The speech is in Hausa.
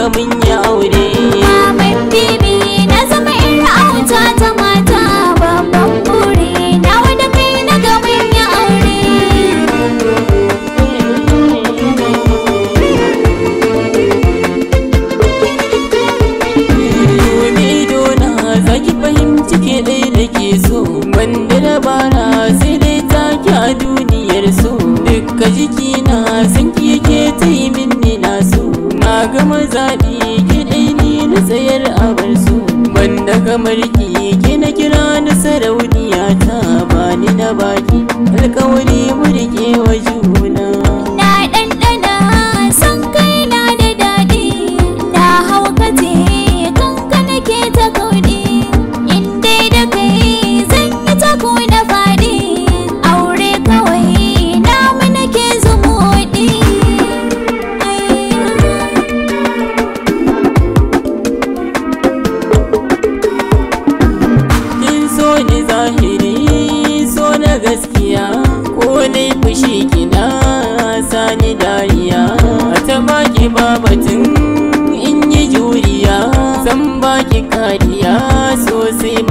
ga mun yi aure. Maman Bibi na zama ƴar auta ta mata babban buri na wada kai na ga mun yi aure. Zaki fahimci ke ɗai da ke so, banda dabara sai dai take a duniyar so. Dukka jikina san ki yake ta yi minni na so. Na gama zaɓi ki ɗai ni na tsayar a bar so. Banda kamar ki na kira na sarauniya ta bani na baki alkawari mu riƙe wa juna. Na ɗanɗana san kai na da daɗi, na haukace kanka nake ta kauɗi. Gaskiya ko dai fushi kina sani dariya, ta baki babatin in yi juriya, zan baki kariya sosai.